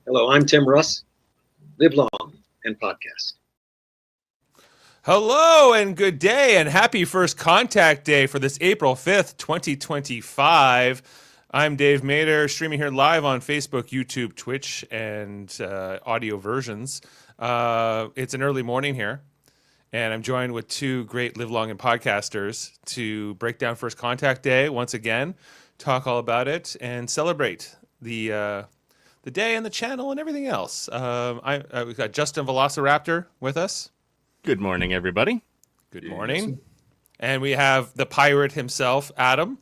Hello, I'm Tim Russ. Live long and podcast. Hello and good day and happy first contact day for this April 5th, 2025. I'm Dave Mader, streaming here live on Facebook, YouTube, Twitch, and audio versions. It's an early morning here, and I'm joined with two great Live Long and podcasters to break down first contact day once again, talk all about it, and celebrate the day and the channel and everything else. We've got Justin Velociraptor with us. Good morning, everybody. Good morning. And we have the pirate himself, Adam.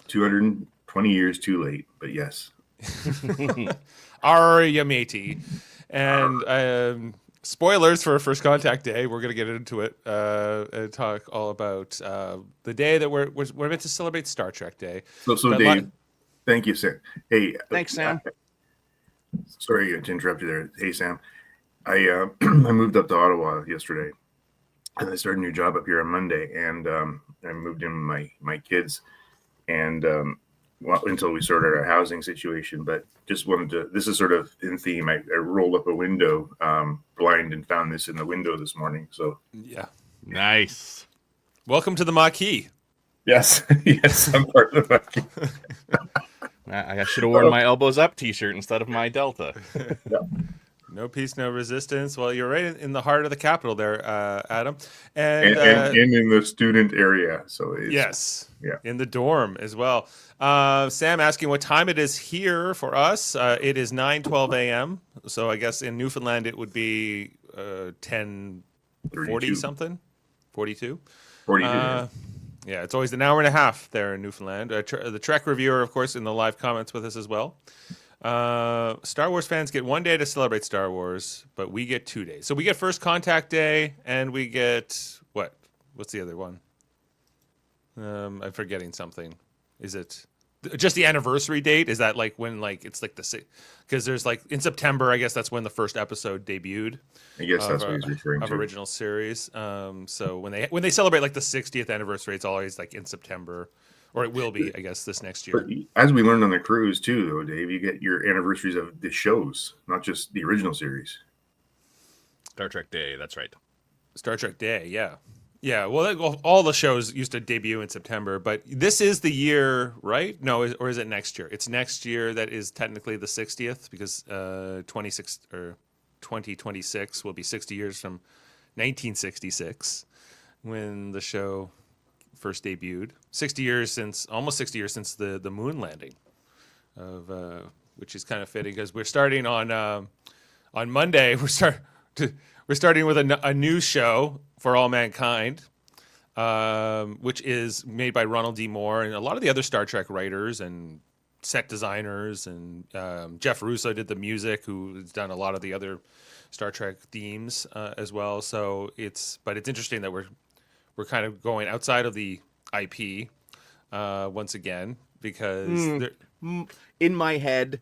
220 years too late, but yes. Arya matey. And spoilers for First Contact Day. We're going to get into it and talk all about the day that we're meant to celebrate Star Trek Day. So Dave, thank you, Sam. Hey, thanks, Sam. Sorry to interrupt you there. Hey, Sam. I moved up to Ottawa yesterday, and I started a new job up here on Monday, and I moved in with my kids, and until we sorted our housing situation. But just wanted to. This is sort of in theme. I rolled up a window blind and found this in the window this morning. So yeah, nice. Welcome to the Maquis. Yes, yes, I'm part of the Maquis. I should have worn my elbows up T-shirt instead of my Delta. Yeah. No peace, no resistance. Well, you're right in the heart of the capital there, Adam. And in the student area. So it's, yes, yeah, in the dorm as well. Sam asking what time it is here for us. It is 9:12 a.m. So I guess in Newfoundland it would be 10:40 something, 42. 42. Yeah, it's always an hour and a half there in Newfoundland. The Trek reviewer, of course, in the live comments with us as well. Star Wars fans get one day to celebrate Star Wars, but we get 2 days. So we get First Contact Day, and we get what? What's the other one? I'm forgetting something. Is it just the anniversary date? Is that like when it's like because there's like in September, I guess that's when the first episode debuted. I guess that's what he's referring of to. Original series. So when they celebrate like the 60th anniversary, it's always like in September. Or it will be, I guess, this next year. But as we learned on the cruise, too, though, Dave, you get your anniversaries of the shows, not just the original series. Star Trek Day, that's right. Star Trek Day, yeah. Yeah, well, all the shows used to debut in September, but this is the year, right? No, or is it next year? It's next year that is technically the 60th, because 2026 will be 60 years from 1966, when the show first debuted. Almost 60 years since the moon landing, which is kind of fitting because we're starting on Monday. We're starting with a new show for All Mankind, which is made by Ronald D. Moore and a lot of the other Star Trek writers and set designers, and Jeff Russo did the music, who's done a lot of the other Star Trek themes as well. So it's interesting that we're kind of going outside of the IP once again, because in my head,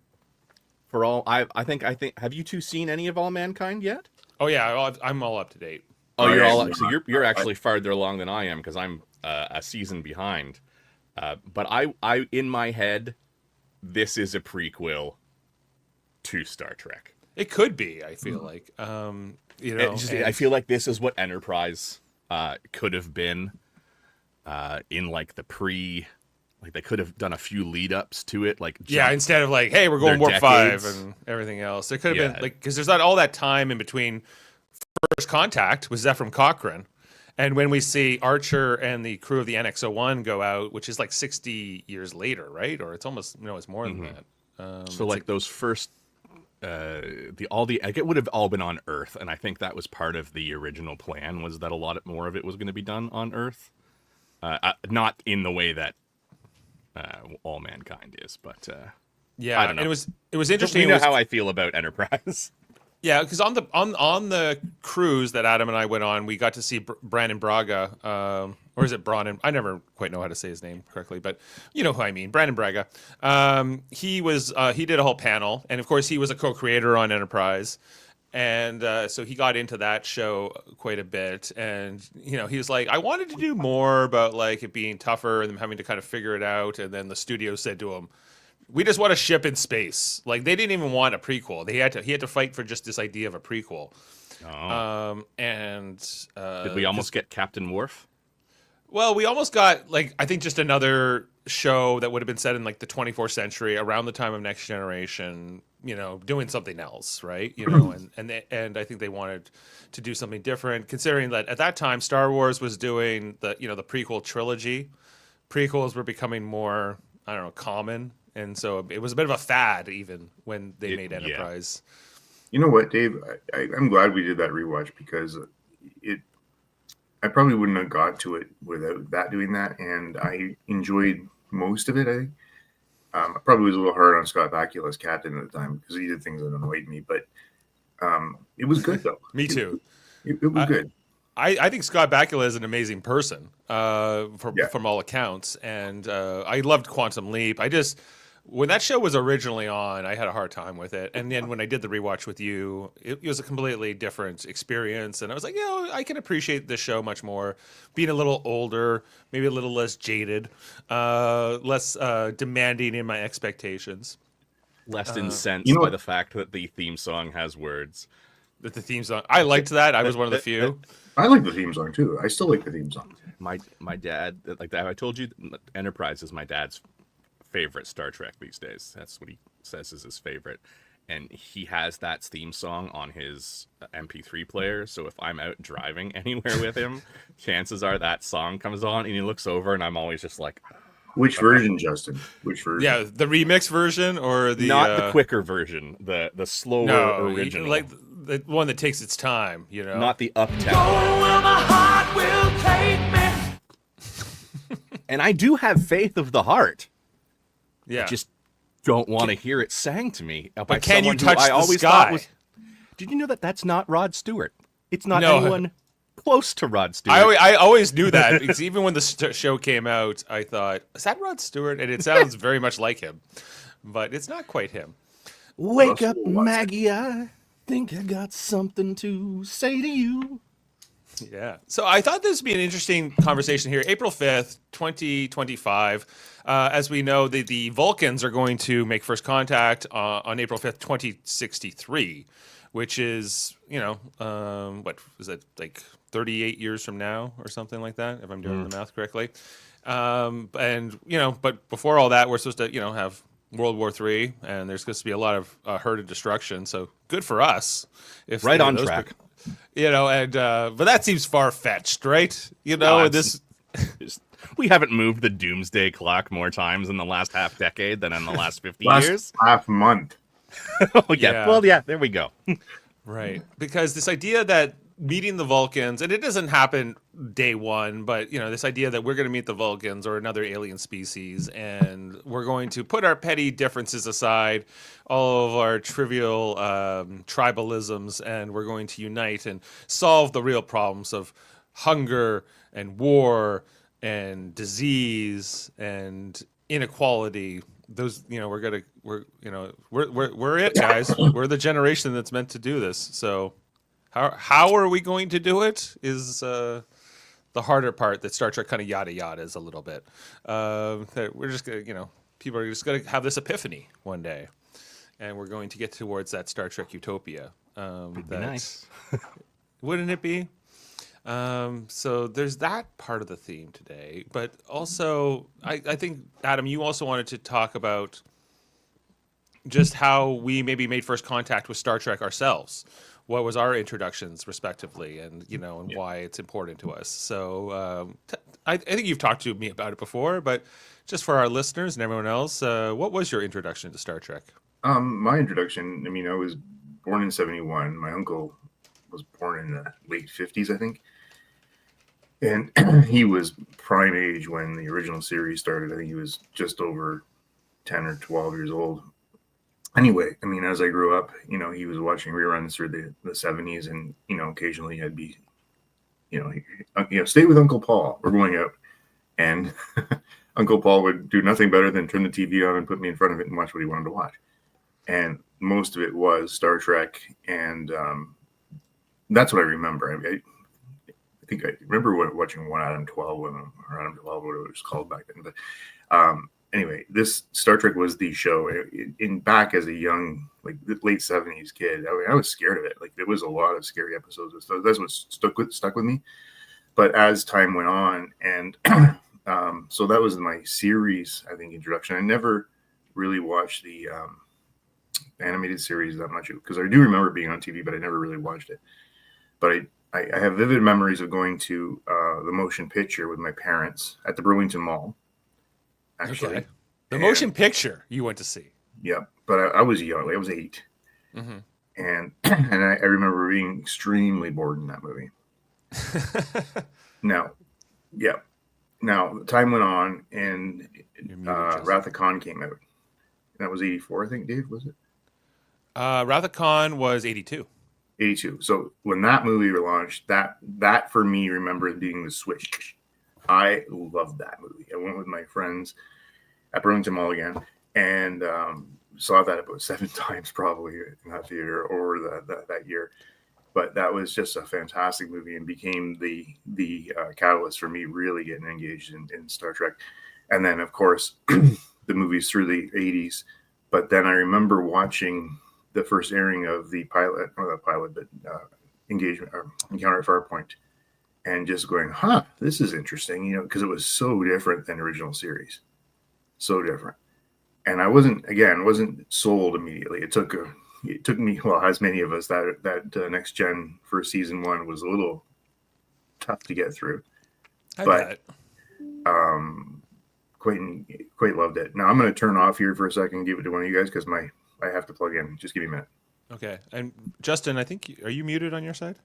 for all I think have you two seen any of All Mankind yet? Oh yeah, I'm all up to date. Oh, you're all up, so you're actually farther along than I am, because I'm a season behind. But I in my head, this is a prequel to Star Trek. It could be. I feel like I feel like this is what Enterprise could have been in like the they could have done a few lead ups to it, like instead of like, hey, we're going warp 5 and everything else. It could have been like, because there's not all that time in between First Contact with Zefram Cochrane and when we see Archer and the crew of the NX-01 go out, which is like 60 years later, right? Or it's almost it's more than that. So like those first. It would have all been on Earth, and I think that was part of the original plan, was that a lot more of it was going to be done on Earth, not in the way that All Mankind is, but I don't know. And it was interesting. You know how I feel about Enterprise. Yeah, because on the cruise that Adam and I went on, we got to see Brandon Braga, or is it Brannon? I never quite know how to say his name correctly, but you know who I mean, Brandon Braga. He did a whole panel, and of course he was a co-creator on Enterprise, and so he got into that show quite a bit. And he was like, I wanted to do more about like it being tougher and them having to kind of figure it out. And then the studio said to him, we just want a ship in space. Like they didn't even want a prequel. He had to fight for just this idea of a prequel. Oh. Did we almost get Captain Worf? Well, we almost got like I think just another show that would have been set in like the 24th century around the time of Next Generation, doing something else, right? And I think they wanted to do something different, considering that at that time Star Wars was doing the the prequel trilogy. Prequels were becoming more, I don't know, common, and so it was a bit of a fad even when they made Enterprise. You know what, Dave? I'm glad we did that rewatch because I probably wouldn't have got to it without that doing that, and I enjoyed most of it. I think I probably was a little hard on Scott Bakula as captain at the time because he did things that annoyed me, but it was good though. Me too. It was good. I think Scott Bakula is an amazing person from all accounts, and I loved Quantum Leap. When that show was originally on, I had a hard time with it. And then when I did the rewatch with you, it was a completely different experience. And I was like, I can appreciate this show much more. Being a little older, maybe a little less jaded, less demanding in my expectations. Less incensed by the fact that the theme song has words. That the theme song, I liked that. I was one of the few. I like the theme song too. I still like the theme song. My dad, like that. I told you, Enterprise is my dad's favorite Star Trek these days. That's what he says is his favorite, and he has that theme song on his MP3 player. So if I'm out driving anywhere with him, chances are that song comes on, and he looks over, and I'm always just like, "Which version, Justin? Which version?" Yeah, the remix version or the not the quicker version, the slower original, like the one that takes its time. Not the uptown. Going where my heart will take me. And I do have faith of the heart. Yeah. I just don't want to hear it sang to me. But can you touch the sky? Did you know that that's not Rod Stewart? It's not anyone close to Rod Stewart. I always knew that because even when the show came out, I thought, is that Rod Stewart? And it sounds very much like him, but it's not quite him. Wake up, Maggie, I think I got something to say to you. Yeah. So I thought this would be an interesting conversation here. April 5th, 2025. As we know, the Vulcans are going to make first contact on April 5th, 2063, which is, what was it, like 38 years from now or something like that, if I'm doing the math correctly. But before all that, we're supposed to, have World War III, and there's supposed to be a lot of herd of destruction. So good for us. If right on track. But that seems far-fetched, right? We haven't moved the doomsday clock more times in the last half decade than in the last 50 years. Half month. Oh, yeah. Well, yeah, there we go. Right. Because this idea that meeting the Vulcans, and it doesn't happen day one, but, this idea that we're going to meet the Vulcans or another alien species, and we're going to put our petty differences aside, all of our trivial tribalisms, and we're going to unite and solve the real problems of hunger and war and disease and inequality. Those, we're it, guys. We're the generation that's meant to do this. So how are we going to do it is the harder part that Star Trek kind of yada yada is a little bit. That we're just gonna, people are just gonna have this epiphany one day, and we're going to get towards that Star Trek utopia. Would be nice. Wouldn't it be? So there's that part of the theme today, but also I think, Adam, you also wanted to talk about just how we maybe made first contact with Star Trek ourselves. What was our introductions respectively, and why it's important to us. So I think you've talked to me about it before, but just for our listeners and everyone else, what was your introduction to Star Trek? My introduction, I was born in 1971. My uncle was born in the late 1950s, I think. And he was prime age when the original series started. I think he was just over 10 or 12 years old. Anyway, as I grew up, he was watching reruns through the 70s, and, occasionally I'd be, stay with Uncle Paul. We're going out. And Uncle Paul would do nothing better than turn the TV on and put me in front of it and watch what he wanted to watch. And most of it was Star Trek. And that's what I remember. I think I remember watching One Adam 12 or Adam 12, whatever it was called back then. But anyway, this Star Trek was the show. In back as a young, like late 70s kid, I was scared of it. Like there was a lot of scary episodes. So that's what stuck with me. But as time went on, and so that was my series, I think, introduction. I never really watched the animated series that much because I do remember being on TV, but I never really watched it. But I have vivid memories of going to the motion picture with my parents at the Burlington Mall. Actually, Okay. The motion picture you went to see. Yeah, but I was young. I was 8, Mm-hmm. and I remember being extremely bored in that movie. Now, time went on, and Wrath of Khan came out. That was 84, I think. Dave, was it? Wrath of Khan was 82. 82. So when that movie launched, that for me remembers being the switch. I loved that movie. I went with my friends at Burlington Mall again, and saw that about 7 times probably in that theater over that year. But that was just a fantastic movie and became the catalyst for me really getting engaged in Star Trek. And then, of course, the movies through the 80s. But then I remember watching the first airing of the pilot, or not pilot, but engagement or Encounter at Farpoint, and just going, this is interesting, because it was so different than the original series. So different. And I wasn't sold immediately. It took me, well, as many of us, that next gen for season 1 was a little tough to get through. But quite loved it. Now I'm going to turn off here for a second and give it to one of you guys because I have to plug in. Just give me a minute. Okay. And Justin, I think, are you muted on your side?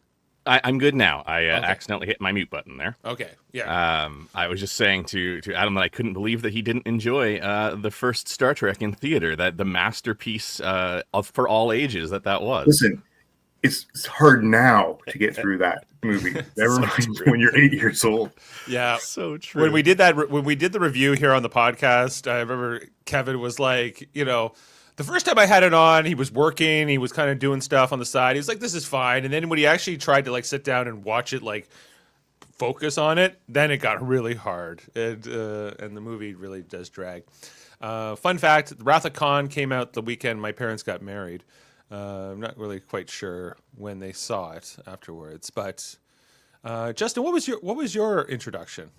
I'm good now. I accidentally hit my mute button there. Okay, yeah. I was just saying to Adam that I couldn't believe that he didn't enjoy the first Star Trek in theater, that the masterpiece for all ages that was. Listen, it's hard now to get through that movie. Never mind when you're 8 years old. Yeah, so true. When we did the review here on the podcast, I remember Kevin was like, the first time I had it on, he was working. He was kind of doing stuff on the side. He was like, "This is fine." And then when he actually tried to sit down and watch it, focus on it, then it got really hard. And the movie really does drag. Fun fact: Wrath of Khan came out the weekend my parents got married. I'm not really quite sure when they saw it afterwards. But Justin, what was your introduction?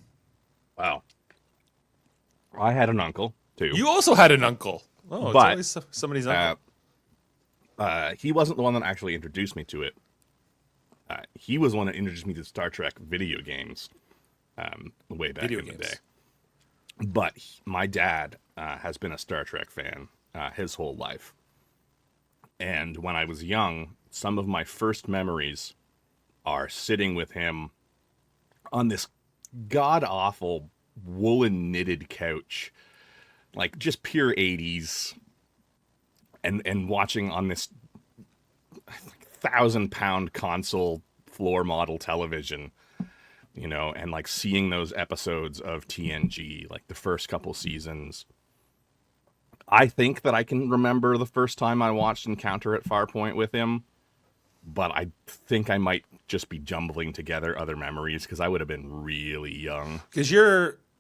Wow, I had an uncle too. You also had an uncle. Oh, but, it's always somebody's uncle. He wasn't the one that actually introduced me to it. He was the one that introduced me to Star Trek video games way back in the day. But my dad has been a Star Trek fan his whole life. And when I was young, some of my first memories are sitting with him on this god-awful woolen knitted couch, just pure 80s, and watching on this 1,000-pound console floor model television, and seeing those episodes of TNG, the first couple seasons. I think that I can remember the first time I watched Encounter at Farpoint with him, but I think I might just be jumbling together other memories because I would have been really young. Because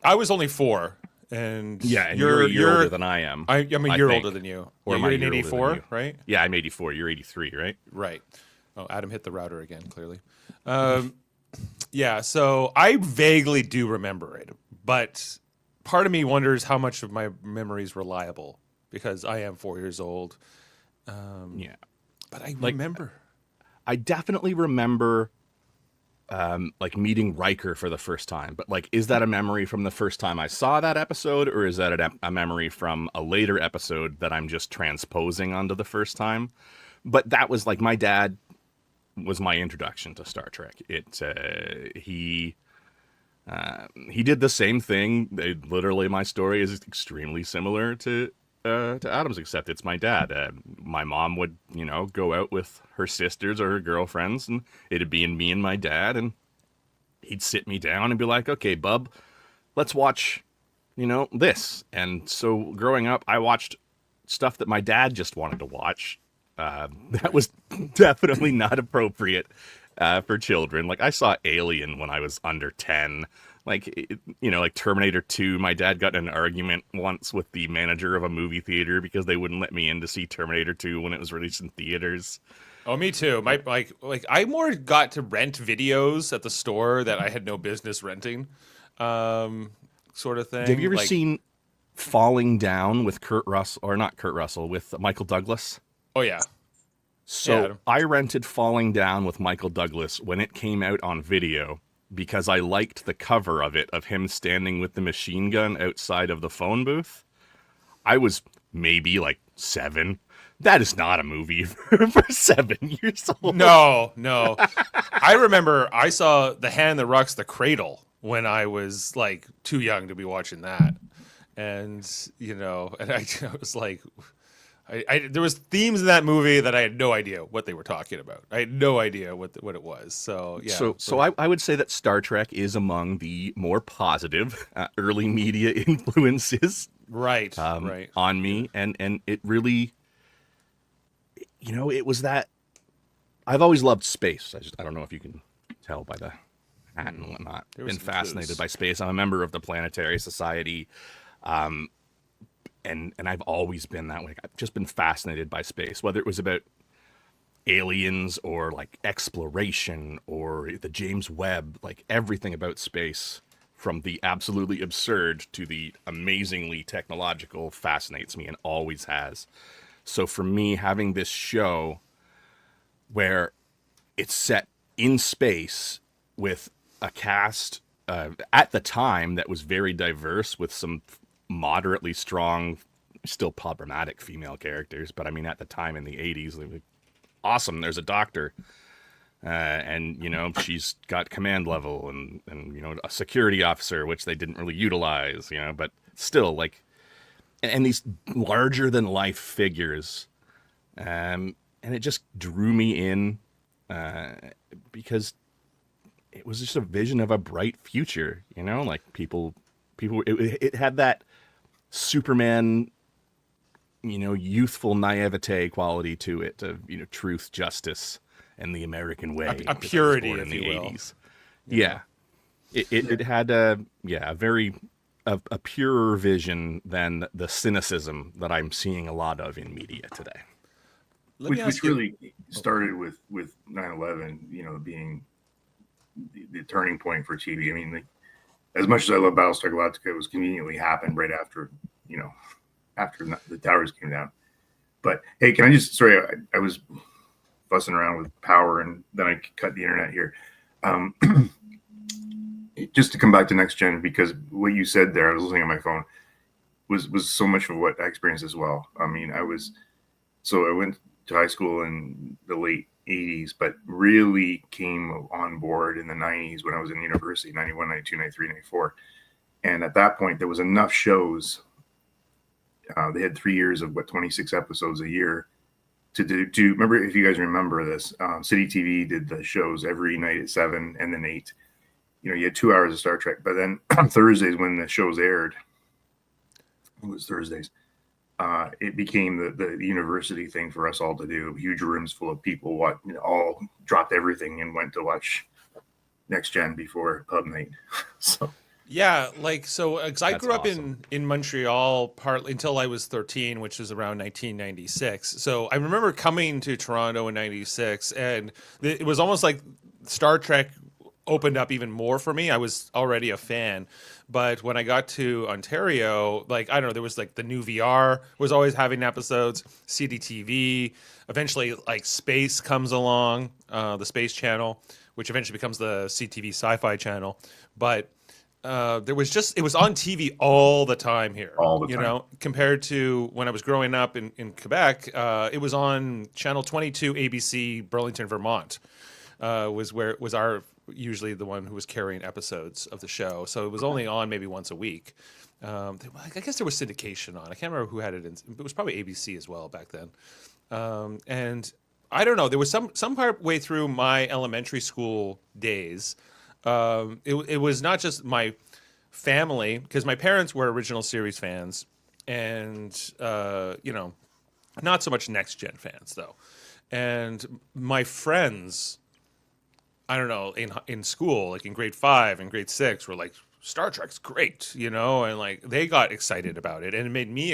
I was only 4. And you're a year older than I am. I'm a year older than you. Or you're in 84, right? Yeah, I'm 84. You're 83, right? Right. Oh, Adam hit the router again, clearly. Yeah, so I vaguely do remember it. But part of me wonders how much of my memory is reliable because I am 4 years old. Yeah. But I remember. I definitely remember meeting Riker for the first time, but is that a memory from the first time I saw that episode, or is that a memory from a later episode that I'm just transposing onto the first time? But that was my dad was my introduction to Star Trek. He did the same thing. Literally, my story is extremely similar to Adam's, except it's my dad. My mom would, go out with her sisters or her girlfriends, and it'd be me and my dad, and he'd sit me down and be like, "Okay, bub, let's watch, this." And so growing up, I watched stuff that my dad just wanted to watch. That was definitely not appropriate for children. I saw Alien when I was under 10. like Terminator 2. My dad got in an argument once with the manager of a movie theater because they wouldn't let me in to see Terminator 2 when it was released in theaters. Oh, me too. My like I more got to rent videos at the store that I had no business renting, sort of thing. Have you ever Like, seen Falling Down with with Michael Douglas? Oh yeah. So Yeah. I rented Falling Down with Michael Douglas when it came out on video because I liked the cover of it, of him standing with the machine gun outside of the phone booth. I was maybe like 7. That is not a movie for 7 years old. No. I remember I saw The Hand That Rocks the Cradle when I was like too young to be watching that, and and I was like, there was themes in that movie that I had no idea what they were talking about. I had no idea what it was. So yeah. So I would say that Star Trek is among the more positive early media influences right. Right. on me, and it really, it was that. I've always loved space. I don't know if you can tell by the hat and whatnot. Been fascinated by space. I'm a member of the Planetary Society. And I've always been that way. I've just been fascinated by space, whether it was about aliens or like exploration or the James Webb, like everything about space, from the absolutely absurd to the amazingly technological, fascinates me and always has. So for me, having this show where it's set in space with a cast at the time that was very diverse, with some moderately strong, still problematic female characters, but I mean at the time in the 80s, like, awesome. There's a doctor, and she's got command level, and a security officer, which they didn't really utilize, but still, like, and these larger than life figures, and it just drew me in because it was just a vision of a bright future, like people it had that Superman, youthful naivete quality to it, of truth, justice, and the American way, a purity, in if the you will. 80s. Yeah, it had a very purer vision than the cynicism that I'm seeing a lot of in media today. Which really started with 9/11, being the turning point for TV. I mean, as much as I love Battlestar Galactica, it was conveniently happened right after, after the towers came down. But hey, can I just, sorry, I was fussing around with power and then I cut the internet here. Just to come back to Next Gen, because what you said there, I was listening on my phone, was so much of what I experienced as well. I mean, I went to high school in the late 80s, but really came on board in the 90s when I was in university, 91, 92, 93, 94. And at that point, there was enough shows. They had 3 years of 26 episodes a year to do. Remember, if you guys remember this, City TV did the shows every night at 7 and then 8. You had 2 hours of Star Trek. But then on Thursdays, when the shows aired, it was Thursdays, it became the university thing for us all to do. Huge rooms full of people, all dropped everything and went to watch Next Gen before pub night. So yeah, because I grew up awesome. in Montreal partly until I was 13, which was around 1996. So I remember coming to Toronto in 96, and it was almost like Star Trek opened up even more for me. I was already a fan, but when I got to Ontario, I don't know, there was the new VR was always having episodes, CDTV, eventually Space comes along, the Space Channel, which eventually becomes the CTV Sci-Fi Channel. But it was on TV all the time here, all the time. Compared to when I was growing up in Quebec, it was on Channel 22 ABC Burlington, Vermont, was our usually the one who was carrying episodes of the show. So it was only on maybe once a week. I guess there was syndication on. I can't remember who had it. It was probably ABC as well back then. And I don't know. There was some part way through my elementary school days. It was not just my family, because my parents were original series fans, and not so much Next Gen fans though. And my friends, I don't know, in school, in grade 5 and grade 6, were Star Trek's great, you know, and like they got excited about it, and it made me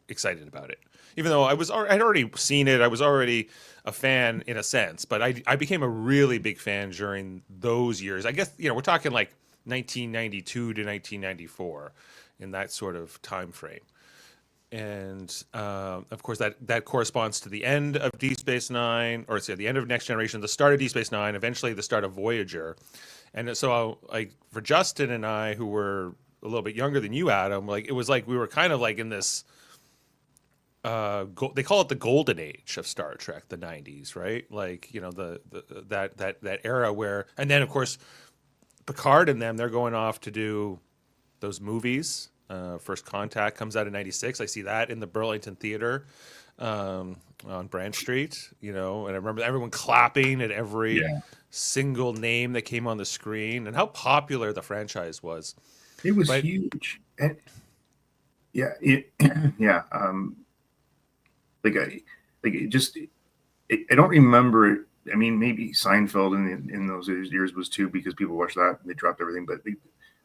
excited about it. Even though I'd already seen it, I was already a fan in a sense, but I became a really big fan during those years. I guess, you know, we're talking like 1992 to 1994 in that sort of time frame. And of course, that corresponds to the end of Deep Space Nine, or the end of Next Generation, the start of Deep Space Nine, eventually the start of Voyager. And so, like, for Justin and I, who were a little bit younger than you, Adam, like it was like we were kind of like in this. They call it the golden age of Star Trek, the 90s, right? Like, you know, that era where, and then of course, Picard and them, they're going off to do those movies. First Contact comes out in 96. I see that in the Burlington Theater on Branch Street, you know, and I remember everyone clapping at every single name that came on the screen, and how popular the franchise was. It was huge. And I don't remember it. I mean, maybe Seinfeld in those years was too, because people watched that and they dropped everything. But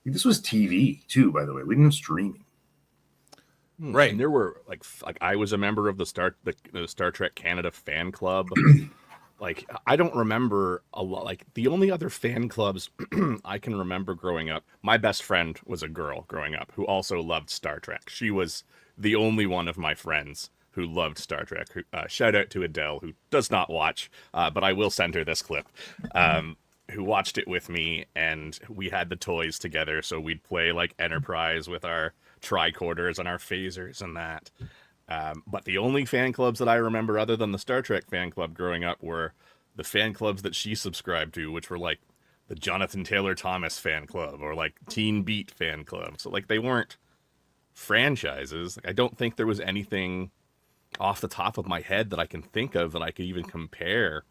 this was TV too, by the way. We didn't have streaming. Right. And there were like I was a member of the Star Trek Canada fan club. Like, I don't remember a lot. Like, the only other fan clubs I can remember growing up, my best friend was a girl growing up who also loved Star Trek. She was the only one of my friends who loved Star Trek. Shout out to Adele, who does not watch, but I will send her this clip, who watched it with me, and we had the toys together, so we'd play, like, Enterprise with our tricorders and our phasers and that. But the only fan clubs that I remember other than the Star Trek fan club growing up were the fan clubs that she subscribed to, which were like the Jonathan Taylor Thomas fan club or like Teen Beat fan club. So like they weren't franchises. Like, I don't think there was anything off the top of my head that I can think of that I could even compare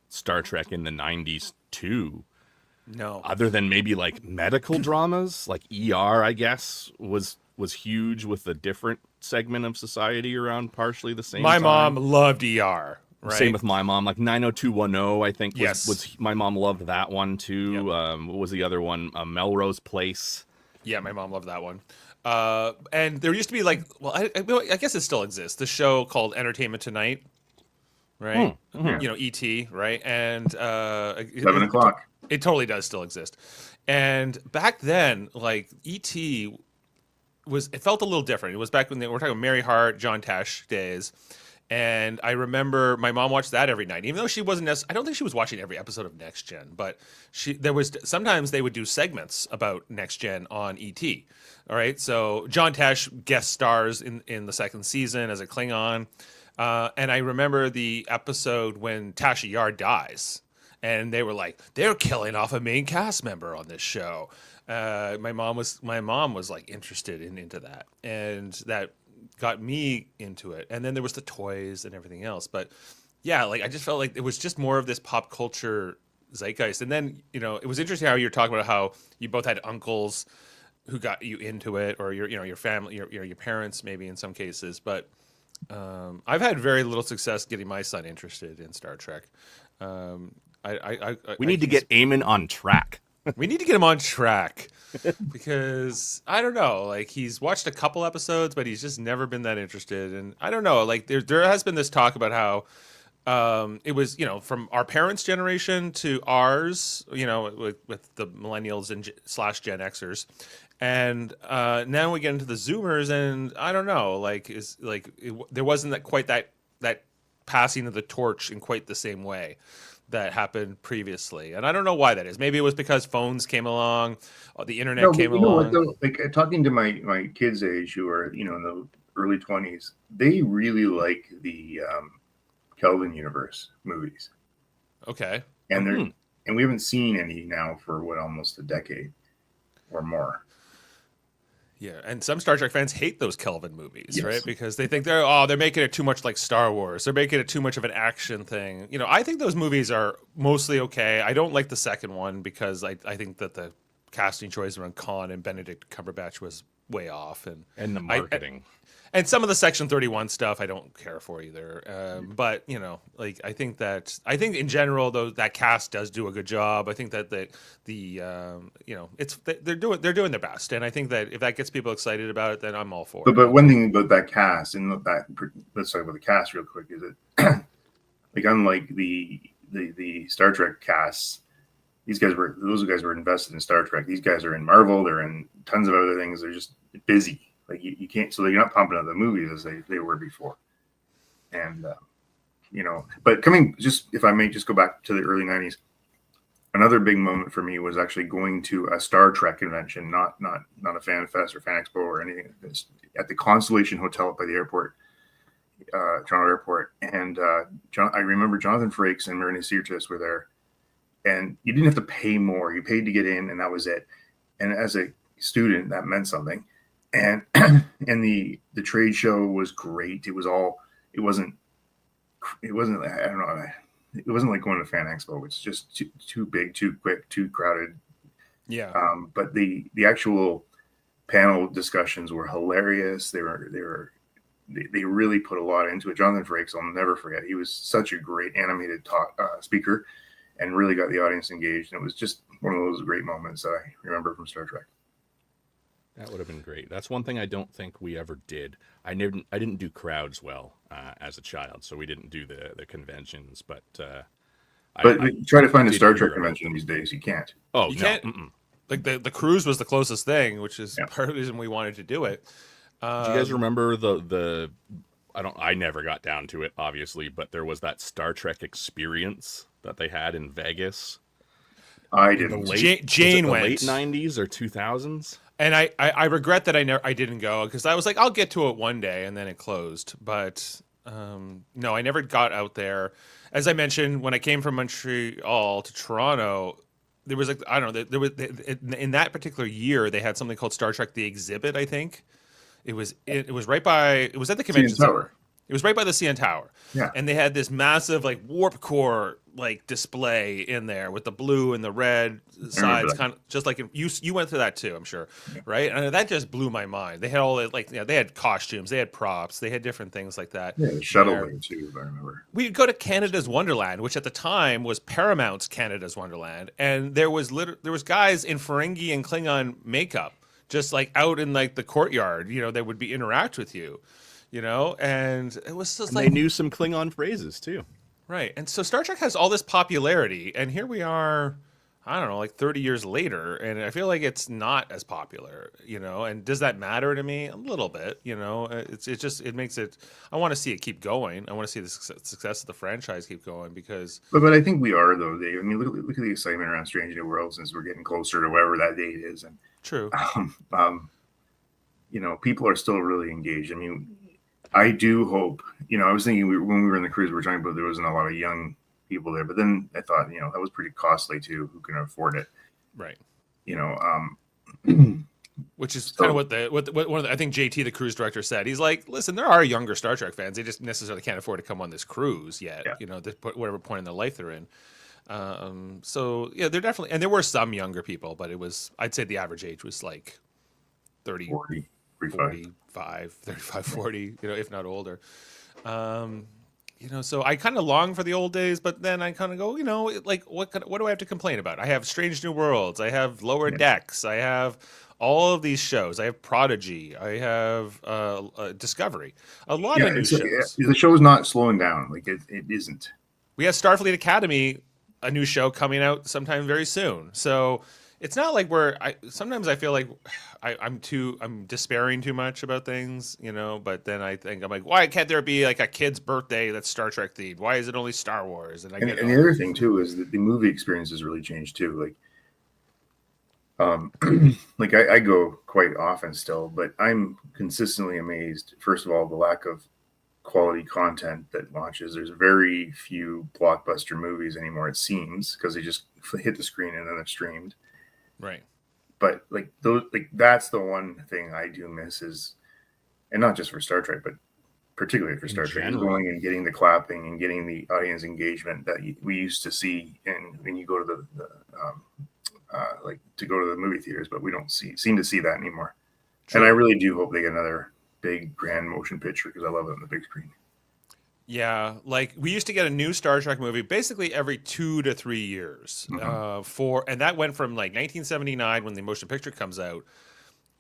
Star Trek in the 90s to. No. Other than maybe like medical dramas, like ER, I guess, was huge with a different segment of society around partially the same My time. mom loved ER, right? Same with my mom. Like 90210, I think, Yes. was my mom loved that one too. Yep. What was the other one? Melrose Place. Yeah, my mom loved that one. And there used to be like, well, I guess it still exists, the show called Entertainment Tonight, right? Mm-hmm. You know, E.T., right? And 11 o'clock. It totally does still exist. And back then, like, E.T. it felt a little different. It was back when we're talking Mary Hart, John Tesh days. And I remember my mom watched that every night, even though she wasn't I don't think she was watching every episode of Next Gen, but sometimes they would do segments about Next Gen on ET. All right. So John Tesh guest stars in the second season as a Klingon. And I remember the episode when Tasha Yar dies, and they were like, they're killing off a main cast member on this show. My mom was like interested into that, and that got me into it. And then there was the toys and everything else. But yeah, like I just felt like it was just more of this pop culture zeitgeist. And then, you know, it was interesting how you're talking about how you both had uncles who got you into it, or your family, your parents maybe in some cases. But I've had very little success getting my son interested in Star Trek. We need to get Eamon on track. We need to get him on track because I don't know, like he's watched a couple episodes, but he's just never been that interested. And I don't know, like there has been this talk about how it was, you know, from our parents' generation to ours, you know, with the millennials and / Gen Xers. And now we get into the Zoomers, and I don't know, like there wasn't quite that passing of the torch in quite the same way that happened previously. And I don't know why that is. Maybe it was because phones came along, or the internet came along. Know what, though? Like talking to my kids' age who are, you know, in the early 20s, they really like the Kelvin Universe movies. Okay. And and we haven't seen any now for almost a decade or more. Yeah, and some Star Trek fans hate those Kelvin movies, Yes. right? Because they think they're making it too much like Star Wars. They're making it too much of an action thing. You know, I think those movies are mostly okay. I don't like the second one because I think that the casting choice around Khan and Benedict Cumberbatch was way off, and And the marketing. and some of the Section 31 stuff I don't care for either. But like I think in general though that cast does do a good job. I think that they're doing their best, and I think that if that gets people excited about it, then I'm all for it. But one thing about that cast, and let's talk about the cast real quick, is that like unlike the Star Trek casts, those guys were invested in Star Trek. These guys are in Marvel. They're in tons of other things. They're just busy. Like you can't, so they're not pumping out the movies as they were before. And but if I may just go back to the early '90s, another big moment for me was actually going to a Star Trek convention, not a fan fest or fan expo or anything like this, at the Constellation Hotel up by the airport, Toronto Airport. And I remember Jonathan Frakes and Marina Sirtis were there, and you didn't have to pay more. You paid to get in, and that was it. And as a student, that meant something. And the trade show was great. It wasn't I don't know. It wasn't like going to Fan Expo. It's just too big, too quick, too crowded. Yeah. But the actual panel discussions were hilarious. They really put a lot into it. Jonathan Frakes, I'll never forget. He was such a great animated speaker, and really got the audience engaged. And it was just one of those great moments that I remember from Star Trek. That would have been great. That's one thing I don't think we ever did. I didn't do crowds well as a child, so we didn't do the conventions. But I try to find a Star Trek hear convention these days. You can't. Oh, You no. can't- Mm-mm. Like the cruise was the closest thing, which is Yeah. part of the reason we wanted to do it. Do you guys remember the? I never got down to it, obviously, but there was that Star Trek experience that they had in Vegas. I The didn't. Jane went. late 90s or 2000s. And I regret that I didn't go, because I was like, I'll get to it one day, and then it closed. But no, I never got out there. As I mentioned, when I came from Montreal to Toronto, there was in that particular year they had something called Star Trek the Exhibit. I think it was at the convention CN Tower. center. It was right by the CN Tower. Yeah. And they had this massive warp core display in there with the blue and the red sides, that. kind of just like you went through that too, I'm sure, right? And that just blew my mind. They had all they had costumes, they had props, they had different things like that. Yeah, the shuttle There. thing too, if I remember. We'd go to Canada's Wonderland, which at the time was Paramount's Canada's Wonderland, and there was guys in Ferengi and Klingon makeup just out in the courtyard. They would interact with you. And it was just And they knew some Klingon phrases too. right. And so Star Trek has all this popularity, and here we are, I don't know, 30 years later, and I feel like it's not as popular, and does that matter to me? A little bit, it makes it, I want to see it keep going. I want to see the success of the franchise keep going, because. But I think we are, though, Dave. I mean, look at the excitement around Strange New Worlds since we're getting closer to whatever that date is. And, True. People are still really engaged. I mean, I do hope, I was thinking when we were in the cruise, we were talking about there wasn't a lot of young people there, but then I thought, that was pretty costly too. Who can afford it? Right. Which is kind of what one of I think JT, the cruise director, said. He's like, listen, there are younger Star Trek fans. They just necessarily can't afford to come on this cruise yet, Yeah. whatever point in their life they're in. So yeah, they're definitely, and there were some younger people, but I'd say the average age was 30, 40, 45, 35, 40, if not older. So I kind of long for the old days, but then I kind of go, what do I have to complain about? I have Strange New Worlds, I have Lower Decks, I have all of these shows, I have Prodigy, I have Discovery, a lot of new shows. The show's not slowing down. It isn't. We have Starfleet Academy, a new show coming out sometime very soon. So it's not like sometimes I feel like I'm despairing too much about things, but then I think I'm like, why can't there be a kid's birthday that's Star Trek themed? Why is it only Star Wars? And the other thing too is that the movie experience has really changed too. I go quite often still, but I'm consistently amazed. First of all, the lack of quality content that launches. There's very few blockbuster movies anymore, it seems, because they just hit the screen and then they're streamed. Right. But that's the one thing I do miss is, and not just for Star Trek, but particularly for Star Trek, going and getting the clapping and getting the audience engagement that we used to see, and when you go to to go to the movie theaters, but we don't seem to see that anymore. And I really do hope they get another big grand motion picture because I love it on the big screen. Yeah, like we used to get a new Star Trek movie basically every 2 to 3 years. And that went from like 1979 when the motion picture comes out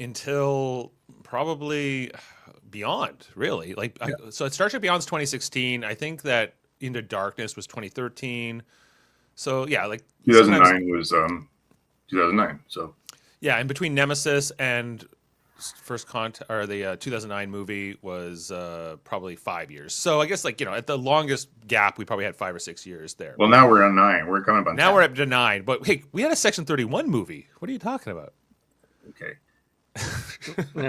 until probably Beyond, really. So Star Trek Beyond's 2016. I think that Into Darkness was 2013. So yeah, like 2009 was 2009. So yeah, in between Nemesis and First Contact, or the 2009 movie was probably 5 years. So I guess at the longest gap, we probably had 5 or 6 years there. Well, now we're on 9. We're coming up on now 10. we're up to 9. But hey, we had a Section 31 movie. What are you talking about? Okay.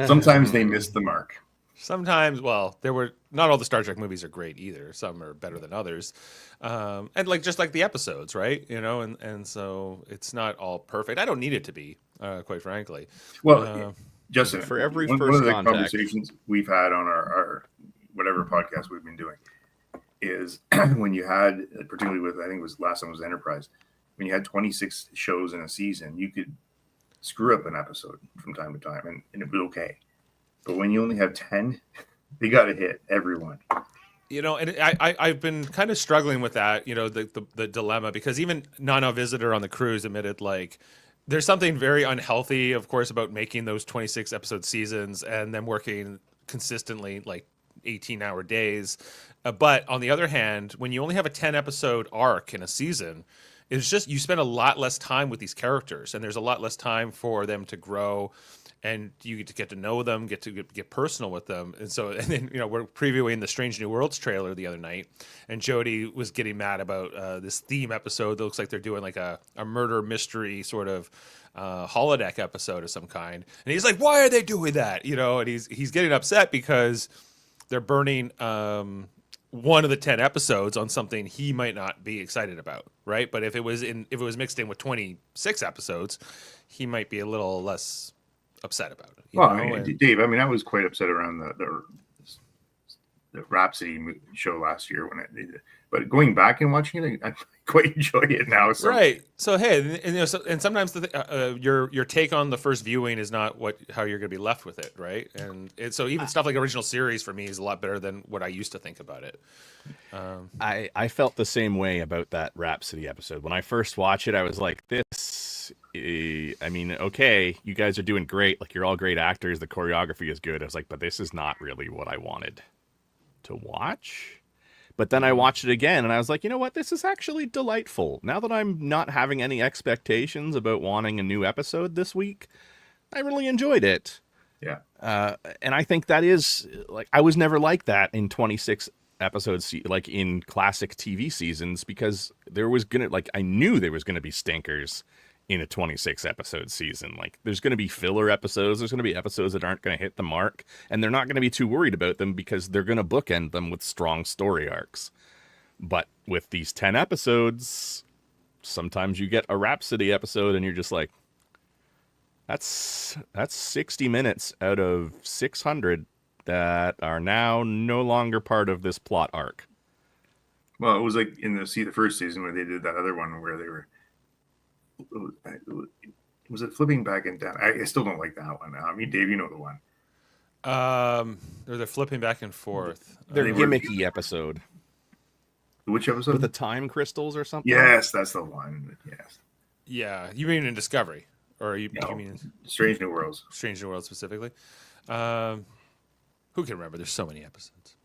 Sometimes they miss the mark. Sometimes, well, not all the Star Trek movies are great either. Some are better than others, and just like the episodes, right? And so it's not all perfect. I don't need it to be, quite frankly. Well, Justin, for every one first of the contact conversations we've had on our whatever podcast we've been doing is when you had, particularly with, I think it was last time was Enterprise, when you had 26 shows in a season, you could screw up an episode from time to time, and it was okay. But when you only have 10, they got to hit everyone. And I've been kind of struggling with that, the dilemma, because even Nana Visitor on the cruise admitted, there's something very unhealthy, of course, about making those 26 episode seasons and then working consistently 18-hour days. But on the other hand, when you only have a 10 episode arc in a season, it's just you spend a lot less time with these characters, and there's a lot less time for them to grow, and you get to know them, get personal with them. And then we're previewing the Strange New Worlds trailer the other night, and Jody was getting mad about this theme episode that looks like they're doing a murder mystery sort of holodeck episode of some kind. And he's like, "Why are they doing that?" And he's getting upset because they're burning one of the 10 episodes on something he might not be excited about, right? But if it was mixed in with 26 episodes, he might be a little less upset about it. Dave, I was quite upset around the Rhapsody show last year when they did. But going back and watching it, I quite enjoy it now. So. Right. So hey, and sometimes your take on the first viewing is not how you're going to be left with it, right? And so even stuff like original series for me is a lot better than what I used to think about it. I felt the same way about that Rhapsody episode. When I first watched it, I was like, this, okay, you guys are doing great. You're all great actors. The choreography is good. I was like, but this is not really what I wanted to watch. But then I watched it again, and I was like, you know what? This is actually delightful. Now that I'm not having any expectations about wanting a new episode this week, I really enjoyed it. Yeah. And I think that is, I was never like that in 26 episodes, in classic TV seasons, because I knew there was going to be stinkers in a 26 episode season. There's going to be filler episodes. There's going to be episodes that aren't going to hit the mark, and they're not going to be too worried about them because they're going to bookend them with strong story arcs. But with these 10 episodes, sometimes you get a Rhapsody episode and you're just like, that's 60 minutes out of 600 that are now no longer part of this plot arc. Well, it was in the first season where they did that other one where they were, was it flipping back and down? I still don't like that one. Dave, you know the one. They're flipping back and forth. Their gimmicky episode. Which episode? With the time crystals or something? Yes, that's the one. Yes. Yeah, you mean in Discovery, or you mean Strange New Worlds? Strange New Worlds specifically. Who can remember? There's so many episodes.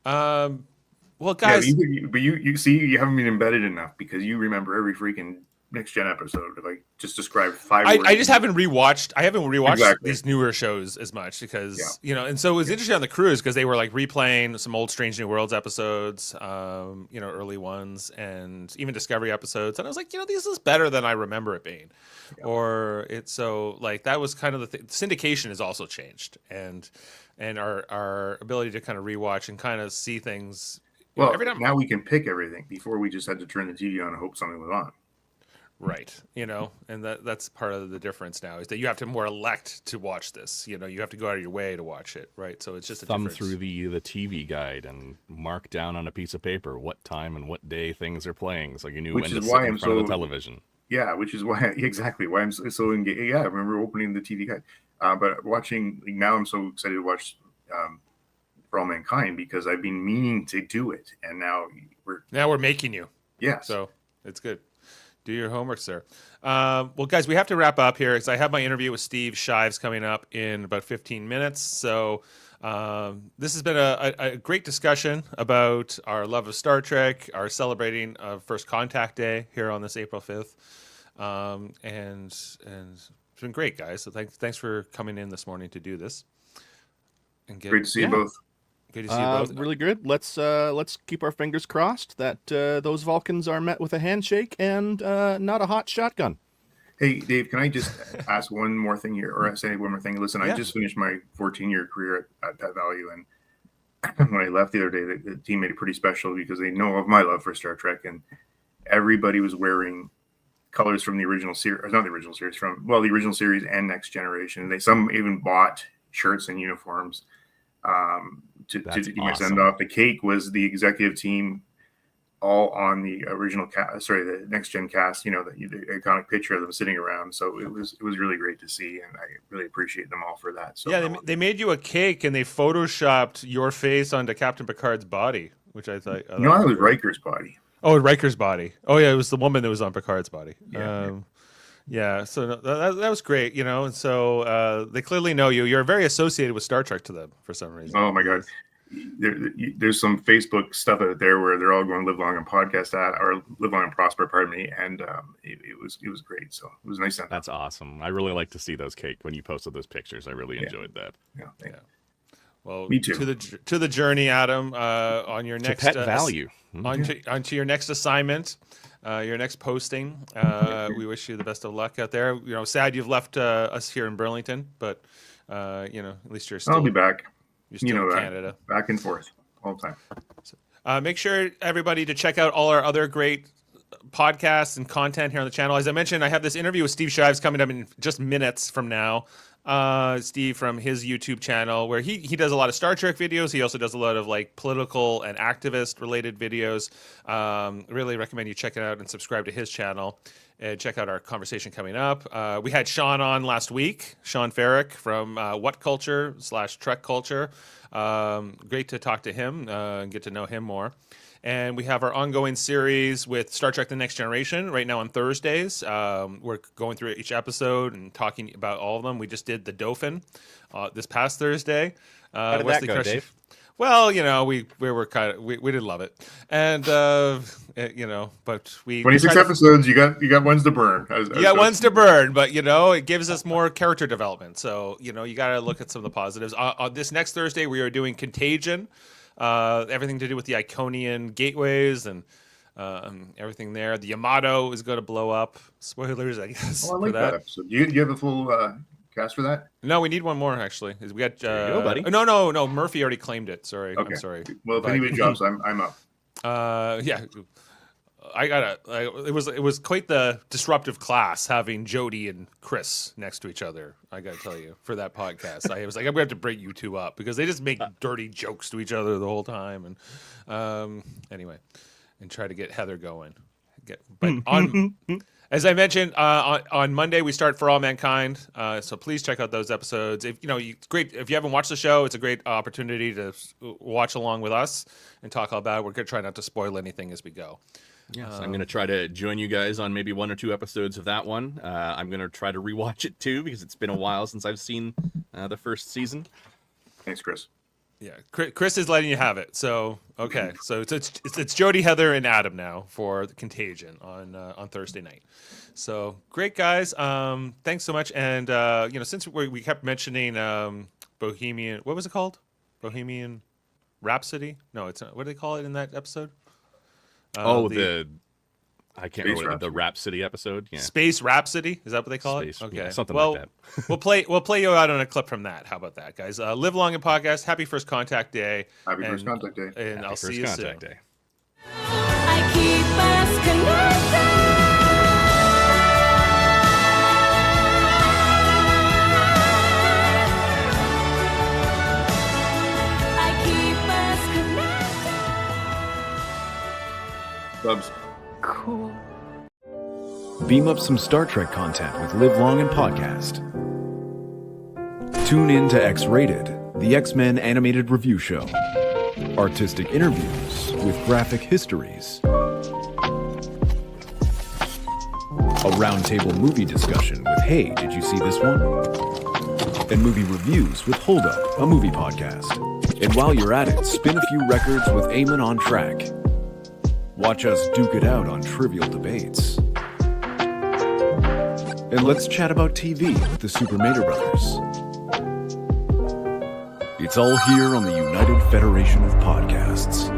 Well, guys, but you see, you haven't been embedded enough because you remember every freaking Next Gen episode. Just describe 5 words. I just haven't rewatched. I haven't rewatched Exactly. these newer shows as much because and so it was interesting on the cruise because they were replaying some old Strange New Worlds episodes, early ones, and even Discovery episodes, and I was like, this is better than I remember it being, or it's so that was kind of the thing. Syndication has also changed, and our ability to kind of rewatch and kind of see things. Well, every time now we can pick everything. Before we just had to turn the TV on and hope something was on. Right, and that's part of the difference now is that you have to more elect to watch this. You have to go out of your way to watch it, right? So it's just a thumb difference. Through the TV guide and mark down on a piece of paper what time and what day things are playing, so you knew when to sit in front of the television. Yeah, which is why exactly why I'm so engaged. Yeah, I remember opening the TV guide, but watching now, I'm so excited to watch For All Mankind because I've been meaning to do it, and now Now we're making you. yes. So it's good. Do your homework, sir. Well, guys, we have to wrap up here because I have my interview with Steve Shives coming up in about 15 minutes. So this has been a great discussion about our love of Star Trek, our celebrating of First Contact Day here on this April 5th. And it's been great, guys. So thanks for coming in this morning to do this. And Great to see you both. Good to see you both. Really good. Let's keep our fingers crossed that those Vulcans are met with a handshake and not a hot shotgun. Hey, Dave, can I just ask one more thing here, or say one more thing? Listen, Yeah. I just finished my 14-year career at Pet Value, and when I left the other day, the team made it pretty special because they know of my love for Star Trek, and everybody was wearing colors from the original series, not the original series, the original series and Next Generation. Some even bought shirts and uniforms to do my send off. The cake was the executive team, all on the original cast, the Next Gen cast. You know, the iconic picture of them sitting around. So it was really great to see, and I really appreciate them all for that. So Yeah, they made you a cake and they photoshopped your face onto Captain Picard's body, which I thought. No, it was Riker's body. Oh, Riker's body. Oh, yeah, it was the woman that was on Picard's body. Yeah. Yeah, so that was great, you know, and so they clearly know you. You're very associated with Star Trek to them for some reason. Oh, my God. There's some Facebook stuff out there where they're all going live long and podcast or live long and prosper, pardon me, and it was great. So it was nice. That's awesome. I really like to see those cake when you posted those pictures. I really enjoyed that. Yeah. Well, me too. To the journey, Adam, on your next Pet Value. onto your next assignment. Your next posting. We wish you the best of luck out there. You know, sad you've left us here in Burlington, but you know, at least you're still. I'll be back. You're still in Canada. Back and forth all the time. Make sure everybody to check out all our other great podcasts and content here on the channel. As I mentioned, I have this interview with Steve Shives coming up in just minutes from now. Steve from his YouTube channel, where he does a lot of Star Trek videos. He also does a lot of like political and activist related videos. Really recommend you check it out and subscribe to his channel and check out our conversation coming up. We had Sean on last week, Sean Farrick from What Culture / Trek Culture. Great to talk to him and get to know him more. And we have our ongoing series with Star Trek The Next Generation right now on Thursdays. We're going through each episode and talking about all of them. We just did The Dauphin this past Thursday. How did that go, Dave? Well, you know, we didn't love it. And, you know, but we... 26 episodes, you got ones to burn. You got ones to burn, but, you know, it gives us more character development. So, you know, you got to look at some of the positives. On this next Thursday, we are doing Contagion. Everything to do with the Iconian gateways and everything there. The Yamato is going to blow up. Spoilers, I guess. Oh, I like that episode. Do you have a full cast for that? No, we need one more actually. We got there you go, buddy. No. Murphy already claimed it. Sorry, okay. I'm sorry. Well, if anybody jumps, I'm up. Yeah. It was quite the disruptive class having Jody and Chris next to each other. I gotta tell you, for that podcast, I was like, I'm gonna have to bring you two up because they just make dirty jokes to each other the whole time. And anyway, and try to get Heather going. But on, as I mentioned, on Monday we start For All Mankind. So please check out those episodes. If it's great. If you haven't watched the show, it's a great opportunity to watch along with us and talk all about it. We're gonna try not to spoil anything as we go. Yes, I'm going to try to join you guys on maybe 1 or 2 episodes of that one. I'm going to try to rewatch it too because it's been a while since I've seen the first season. Thanks, Chris. Yeah, Chris is letting you have it. So okay, so it's Jody, Heather, and Adam now for the Contagion on Thursday night. So great, guys. Thanks so much. And since we kept mentioning Bohemian, what was it called? Bohemian Rhapsody? No, it's not. What do they call it in that episode? I can't remember the Rhapsody episode. Yeah. Space Rhapsody, is that what they call it? Okay, yeah, something like that. we'll play you out on a clip from that. How about that, guys? Live long and podcast. Happy First Contact Day. Happy First Contact Day. And I'll see you soon. Day. I keep us connected. Bubs. Cool. Beam up some Star Trek content with Live Long and Podcast. Tune in to X-Rated, the X-Men animated review show. Artistic interviews with graphic histories. A roundtable movie discussion with Hey, did you see this one? And movie reviews with Hold Up, a movie podcast. And while you're at it, spin a few records with Eamon on Track. Watch us duke it out on trivial debates. And let's chat about TV with the Super Mater Brothers. It's all here on the United Federation of Podcasts.